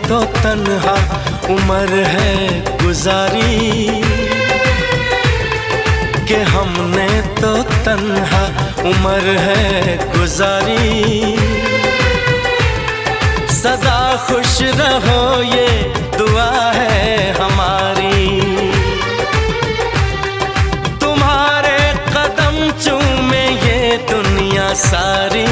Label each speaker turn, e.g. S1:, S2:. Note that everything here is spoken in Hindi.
S1: तो तन्हा उम्र है गुजारी, कि हमने तो तन्हा उम्र है गुजारी। सदा खुश रहो ये दुआ है हमारी, तुम्हारे कदम चूमे ये दुनिया सारी।